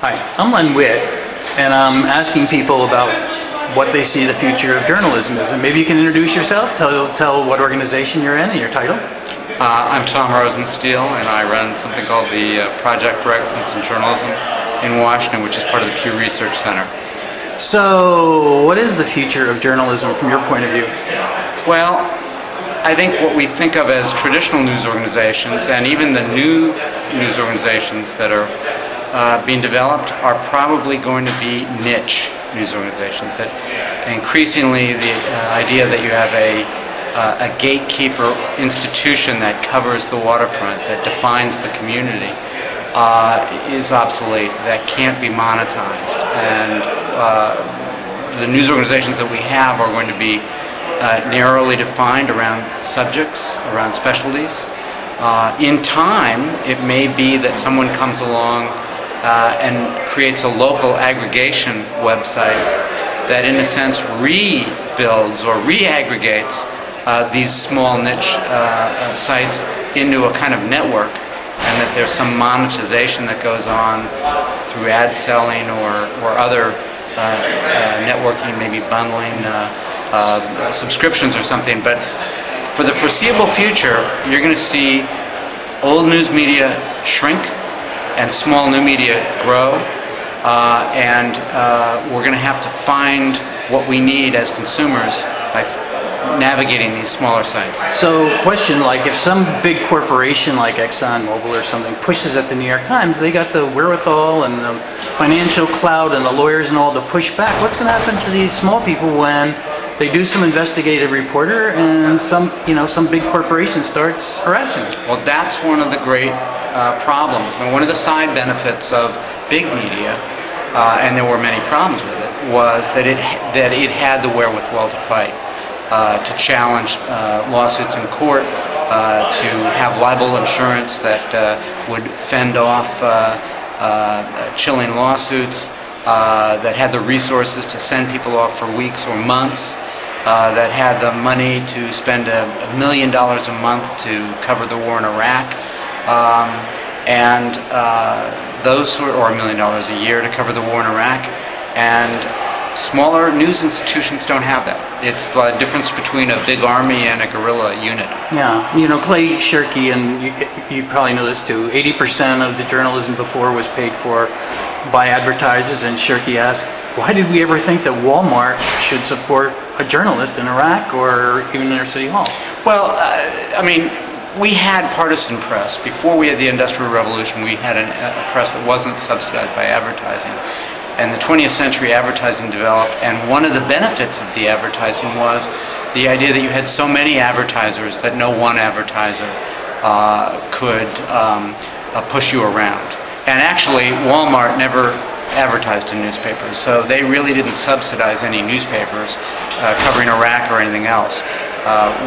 Hi, I'm Witt, and I'm asking people about what they see the future of journalism is. And maybe you can introduce yourself, tell what organization you're in and your title. I'm Tom Rosenstiel, and I run something called the Project for Excellence in Journalism in Washington, which is part of the Pew Research Center. So, what is the future of journalism from your point of view? Well, I think what we think of as traditional news organizations, and even the new news organizations that are being developed, are probably going to be niche news organizations. That increasingly the idea that you have a gatekeeper institution that covers the waterfront, that defines the community, is obsolete. That can't be monetized, and the news organizations that we have are going to be narrowly defined around subjects, around specialties. In time, it may be that someone comes along and creates a local aggregation website that in a sense rebuilds or re-aggregates these small niche sites into a kind of network, and that there's some monetization that goes on through ad selling or other networking, maybe bundling subscriptions or something. But for the foreseeable future, you're going to see old news media shrink and small new media grow, and we're going to have to find what we need as consumers by navigating these smaller sites. So, question, like if some big corporation like ExxonMobil or something pushes at the New York Times, they got the wherewithal and the financial clout and the lawyers and all to push back. What's going to happen to these small people when they do some investigative reporter and some big corporation starts harassing them? Well, that's one of the great problems. I mean, one of the side benefits of big media, and there were many problems with it, was that it had the wherewithal to fight, to challenge lawsuits in court, to have libel insurance that would fend off chilling lawsuits, that had the resources to send people off for weeks or months, that had the money to spend $1 million a month to cover the war in Iraq, and those or $1 million a year to cover the war in Iraq. And smaller news institutions don't have that. It's the difference between a big army and a guerrilla unit. Yeah, Clay Shirky, and you probably know this too, 80% of the journalism before was paid for by advertisers, and Shirky asked, why did we ever think that Walmart should support a journalist in Iraq or even in their city hall? Well, I mean, we had partisan press. Before we had the Industrial Revolution, we had a press that wasn't subsidized by advertising. And the 20th century advertising developed, and one of the benefits of the advertising was the idea that you had so many advertisers that no one advertiser could push you around. And actually, Walmart never advertised in newspapers, so they really didn't subsidize any newspapers covering Iraq or anything else.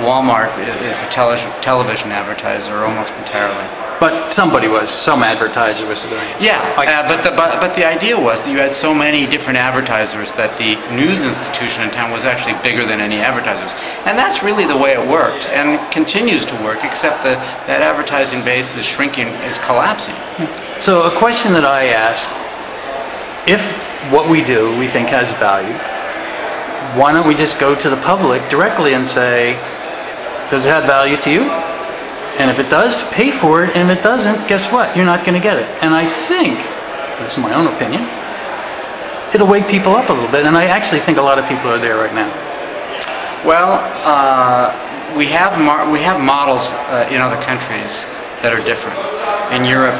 Walmart is a television advertiser almost entirely. But somebody was, some advertiser was doing it. Yeah, but the idea was that you had so many different advertisers that the news institution in town was actually bigger than any advertisers. And that's really the way it worked, and continues to work, except that advertising base is shrinking, is collapsing. So a question that I ask, if what we do we think has value, why don't we just go to the public directly and say, does it have value to you? And if it does, pay for it, and if it doesn't, guess what? You're not going to get it. And I think, this is my own opinion, it'll wake people up a little bit, and I actually think a lot of people are there right now. Well, we have models in other countries that are different. In Europe,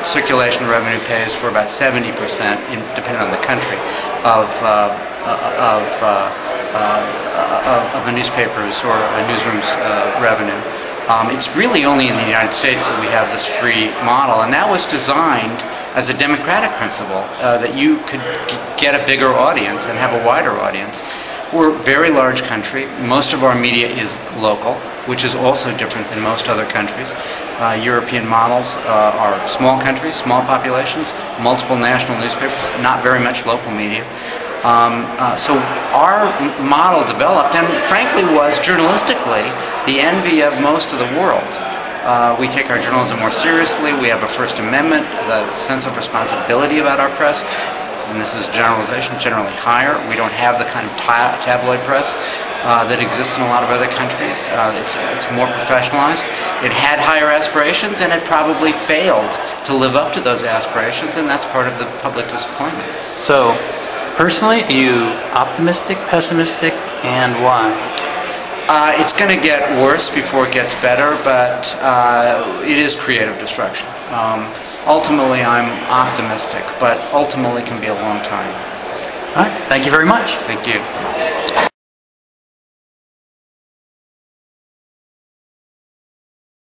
circulation revenue pays for about 70%, depending on the country, of a newspaper's or a newsroom's revenue. It's really only in the United States that we have this free model, and that was designed as a democratic principle, that you could get a bigger audience and have a wider audience. We're a very large country. Most of our media is local, which is also different than most other countries. European models are small countries, small populations, multiple national newspapers, not very much local media. So our model developed, and frankly was journalistically the envy of most of the world. We take our journalism more seriously. We have a First Amendment, the sense of responsibility about our press, and this is generalization, generally higher. We don't have the kind of tabloid press that exists in a lot of other countries. It's more professionalized. It had higher aspirations, and it probably failed to live up to those aspirations, and that's part of the public disappointment. So, personally, are you optimistic, pessimistic, and why? It's going to get worse before it gets better, but it is creative destruction. Ultimately, I'm optimistic, but ultimately can be a long time. All right. Thank you very much. Thank you.